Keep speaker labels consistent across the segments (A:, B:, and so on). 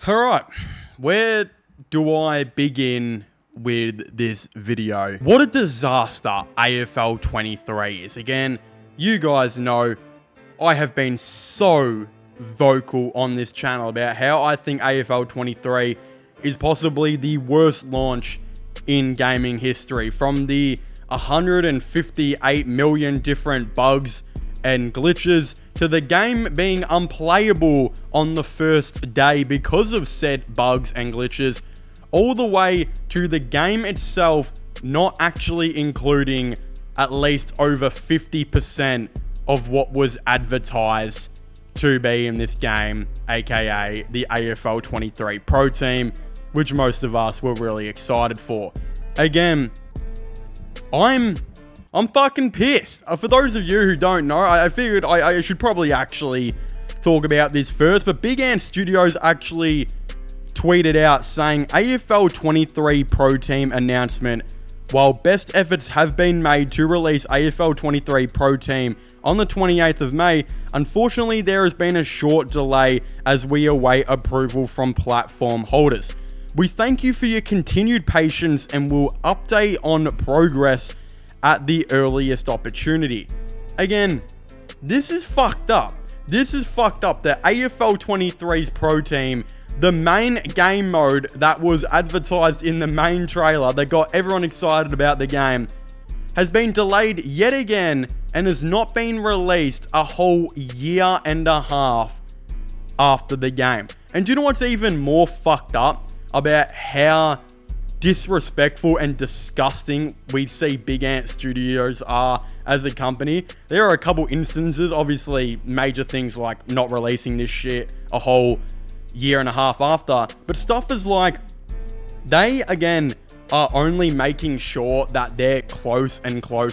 A: Alright, where do I begin with this video? What a disaster AFL23 is. Again, you guys know I have been so vocal on this channel about how I think AFL23 is possibly the worst launch in gaming history. From the 158 million different bugs and glitches to the game being unplayable on the first day because of said bugs and glitches, all the way to the game itself not actually including at least over 50% of what was advertised to be in this game, aka the AFL23 Pro Team, which most of us were really excited for. Again, I'm fucking pissed. For those of you who don't know, I figured I should probably actually talk about this first, but Big Ant Studios actually tweeted out saying, AFL23 Pro Team announcement. While best efforts have been made to release AFL23 Pro Team on the 28th of May, unfortunately there has been a short delay as we await approval from platform holders. We thank you for your continued patience and will update on progress at the earliest opportunity. Again, this is fucked up. This is fucked up that AFL23's Pro Team, the main game mode that was advertised in the main trailer that got everyone excited about the game, has been delayed yet again and has not been released a whole year and a half after the game. And do you know what's even more fucked up about how disrespectful and disgusting we see Big Ant Studios are as a company? There are a couple instances, obviously major things like not releasing this shit a whole year and a half after, but stuff is like, they again are only making sure that their close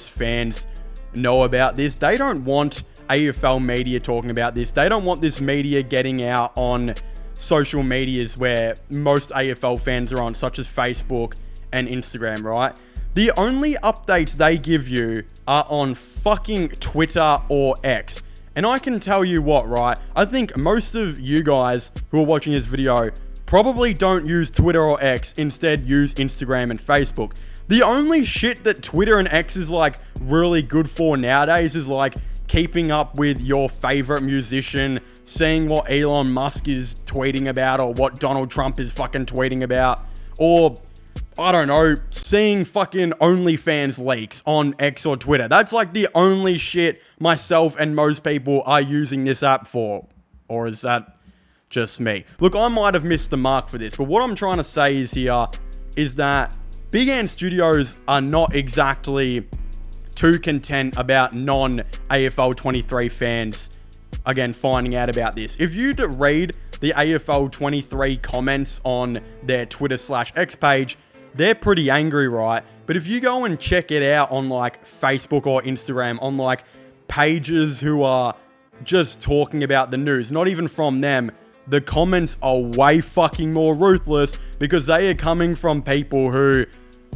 A: fans know about this. They don't want AFL media talking about this. They don't want this media getting out on social medias where most AFL fans are on, such as Facebook and Instagram, right? The only updates they give you are on fucking Twitter or X. And I can tell you what, right? I think most of you guys who are watching this video probably don't use Twitter or X, instead use Instagram and Facebook. The only shit that Twitter and X is like really good for nowadays is like keeping up with your favorite musician, seeing what Elon Musk is tweeting about or what Donald Trump is fucking tweeting about, or I don't know, seeing fucking OnlyFans leaks on X or Twitter. That's like the only shit myself and most people are using this app for. Or is that just me? Look, I might have missed the mark for this, but what I'm trying to say is here is that Big Ant Studios are not exactly too content about non-AFL23 fans, again, finding out about this. If you read the AFL23 comments on their Twitter/X page, they're pretty angry, right? But if you go and check it out on like Facebook or Instagram, on like pages who are just talking about the news, not even from them, the comments are way fucking more ruthless because they are coming from people who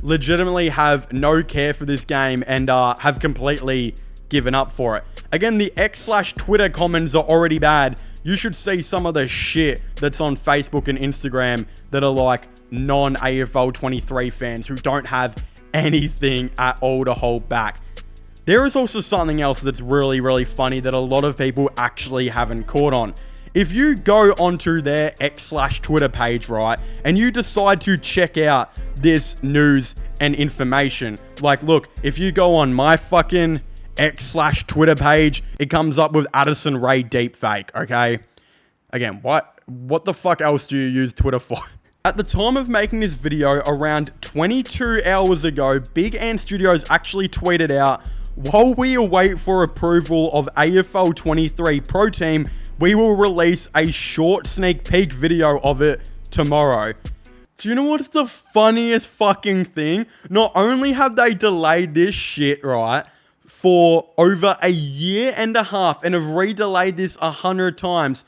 A: legitimately have no care for this game and have completely given up for it. Again, the X/Twitter comments are already bad. You should see some of the shit that's on Facebook and Instagram that are like non-AFL23 fans who don't have anything at all to hold back. There is also something else that's really funny that a lot of people actually haven't caught on. If you go onto their X/Twitter page, right, and you decide to check out this news and information, like, look, if you go on my fucking X/Twitter page, it comes up with Addison Rae deepfake, okay? Again, what the fuck else do you use Twitter for? At the time of making this video, around 22 hours ago, Big Ant Studios actually tweeted out, while we await for approval of AFL23 Pro Team, we will release a short sneak peek video of it tomorrow. Do you know what's the funniest fucking thing? Not only have they delayed this shit, right, for over a year and a half and have re-delayed this 100 times,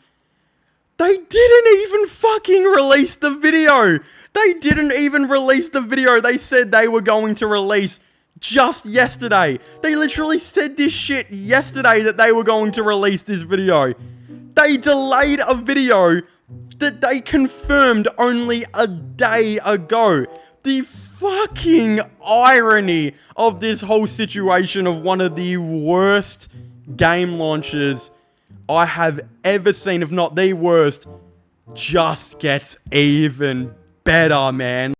A: they didn't even fucking release the video. They didn't even release the video they said they were going to release just yesterday. They literally said this shit yesterday that they were going to release this video. They delayed a video that they confirmed only a day ago. The fucking irony of this whole situation of one of the worst game launches I have ever seen, if not the worst, just gets even better, man.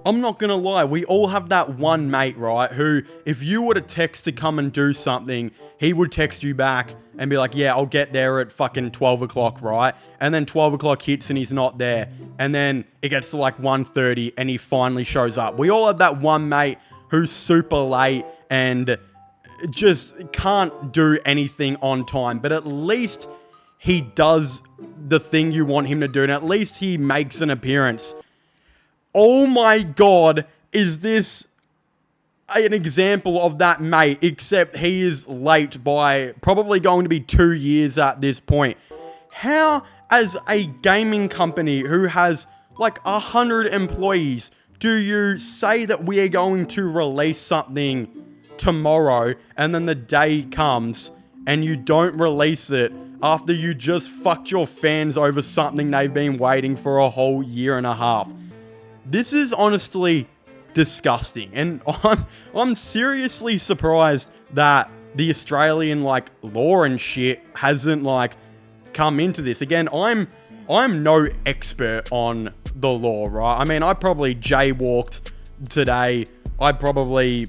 A: I'm not gonna lie, we all have that one mate, right, who, if you were to text to come and do something, he would text you back and be like, yeah, I'll get there at fucking 12 o'clock, right? And then 12 o'clock hits and he's not there. And then it gets to like 1:30 and he finally shows up. We all have that one mate who's super late and just can't do anything on time. But at least he does the thing you want him to do, and at least he makes an appearance. Oh my god, is this an example of that mate, except he is late by probably going to be 2 years at this point. How, as a gaming company who has like 100 employees, do you say that we are going to release something tomorrow and then the day comes and you don't release it after you just fucked your fans over something they've been waiting for a whole year and a half? This is honestly disgusting, and I'm seriously surprised that the Australian like law and shit hasn't like come into this. Again, I'm no expert on the law, right? I mean, I probably jaywalked today. I probably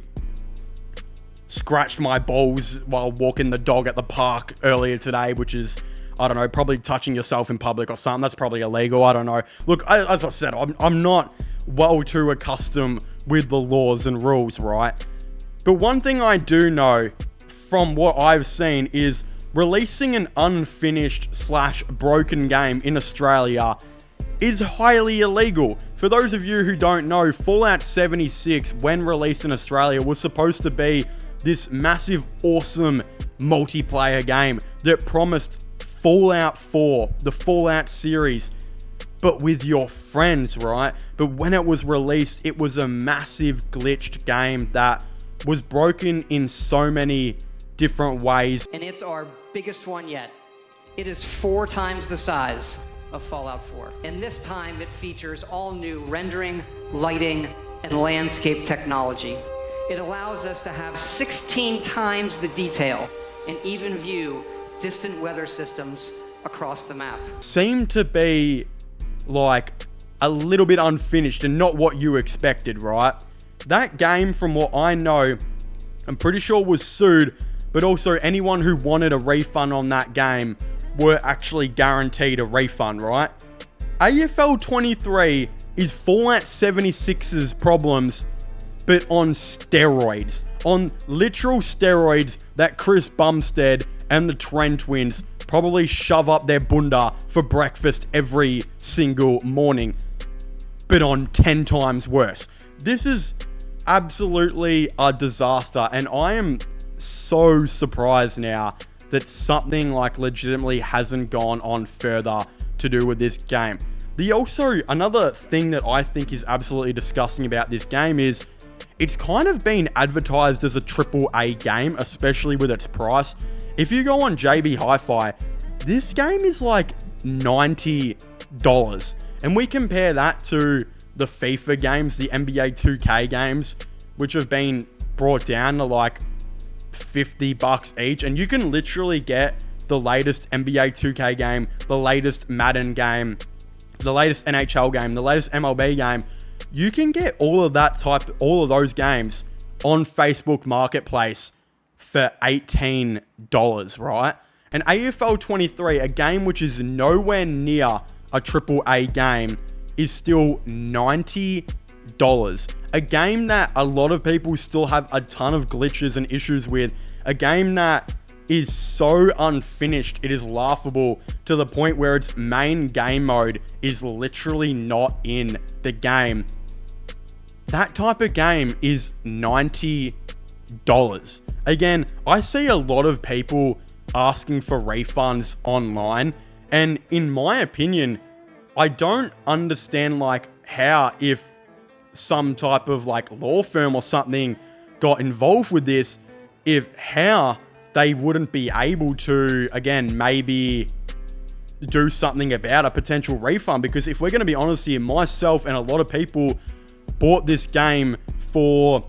A: scratched my balls while walking the dog at the park earlier today, which is, I don't know, probably touching yourself in public or something. That's probably illegal. I don't know. Look, as I said, I'm not well too accustomed with the laws and rules, right? But one thing I do know from what I've seen is releasing an unfinished / broken game in Australia is highly illegal. For those of you who don't know, Fallout 76, when released in Australia, was supposed to be this massive, awesome multiplayer game that promised Fallout 4, the Fallout series, but with your friends, right? But when it was released, it was a massive glitched game that was broken in so many different ways.
B: And it's our biggest one yet. It is 4 times the size of Fallout 4. And this time it features all new rendering, lighting, and landscape technology. It allows us to have 16 times the detail and even view distant weather systems across the map.
A: Seemed to be like a little bit unfinished and not what you expected, right? That game, from what I know, I'm pretty sure was sued, but also anyone who wanted a refund on that game were actually guaranteed a refund, right? AFL23 is Fallout 76's problems, but on steroids. On literal steroids that Chris Bumstead and the Trent twins probably shove up their bunda for breakfast every single morning, but on 10 times worse. This is absolutely a disaster, and I am so surprised now that something like legitimately hasn't gone on further to do with this game. Another thing that I think is absolutely disgusting about this game is it's kind of been advertised as a AAA game, especially with its price. If you go on JB Hi-Fi, this game is like $90. And we compare that to the FIFA games, the NBA 2K games, which have been brought down to like $50 each. And you can literally get the latest NBA 2K game, the latest Madden game, the latest NHL game, the latest MLB game. You can get all of those games on Facebook Marketplace for $18, right? And AFL23, a game which is nowhere near a AAA game, is still $90. A game that a lot of people still have a ton of glitches and issues with. A game that is so unfinished, it is laughable, to the point where its main game mode is literally not in the game. That type of game is $90. Again, I see a lot of people asking for refunds online, and in my opinion, I don't understand like how, if some type of like law firm or something got involved with this, if how they wouldn't be able to, again, maybe do something about a potential refund. Because if we're going to be honest here, myself and a lot of people bought this game for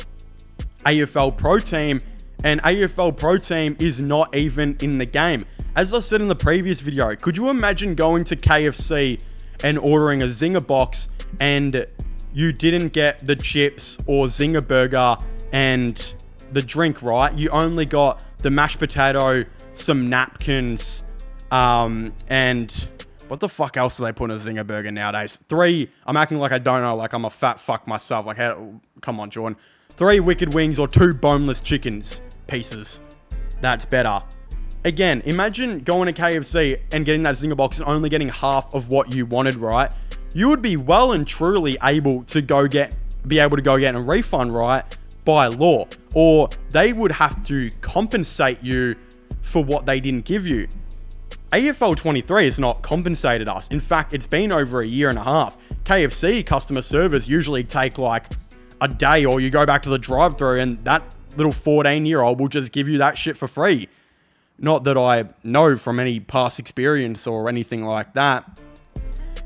A: AFL Proteam, and AFL Proteam is not even in the game. As I said in the previous video, could you imagine going to KFC and ordering a Zinger box and you didn't get the chips or Zinger burger and the drink, right? You only got the mashed potato, some napkins, and what the fuck else do they put in a Zinger burger nowadays? 3, I'm acting like I don't know, like I'm a fat fuck myself. Like, come on, Jordan. 3 wicked wings or 2 boneless chickens pieces. That's better. Again, imagine going to KFC and getting that Zinger box and only getting half of what you wanted, right? You would be well and truly able to be able to go get a refund, right? By law. Or they would have to compensate you for what they didn't give you. AFL23 has not compensated us. In fact, it's been over a year and a half. KFC customer service usually take like a day, or you go back to the drive-thru and that little 14-year-old will just give you that shit for free. Not that I know from any past experience or anything like that.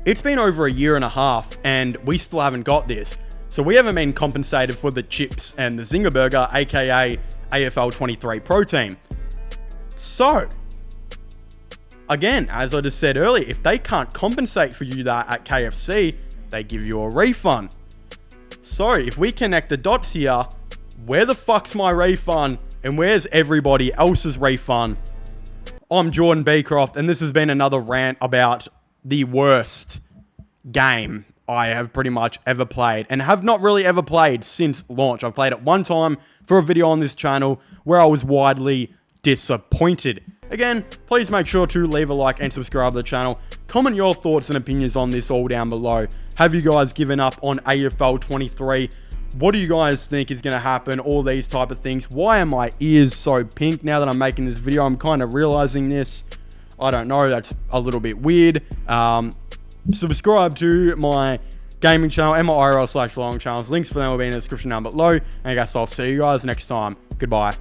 A: It's been over a year and a half and we still haven't got this. So we haven't been compensated for the chips and the Zinger burger, aka AFL23 Proteam. So, again, as I just said earlier, if they can't compensate for you that at KFC, they give you a refund. So, if we connect the dots here, where the fuck's my refund and where's everybody else's refund? I'm Jordan Beecroft, and this has been another rant about the worst game I have pretty much ever played, and have not really ever played since launch. I've played it one time for a video on this channel where I was widely disappointed. Again, please make sure to leave a like and subscribe to the channel. Comment your thoughts and opinions on this all down below. Have you guys given up on AFL 23? What do you guys think is going to happen? All these type of things. Why are my ears so pink now that I'm making this video? I'm kind of realizing this. I don't know. That's a little bit weird. Subscribe to my gaming channel and my IRL/vlogging channels. Links for them will be in the description down below. And I guess I'll see you guys next time. Goodbye.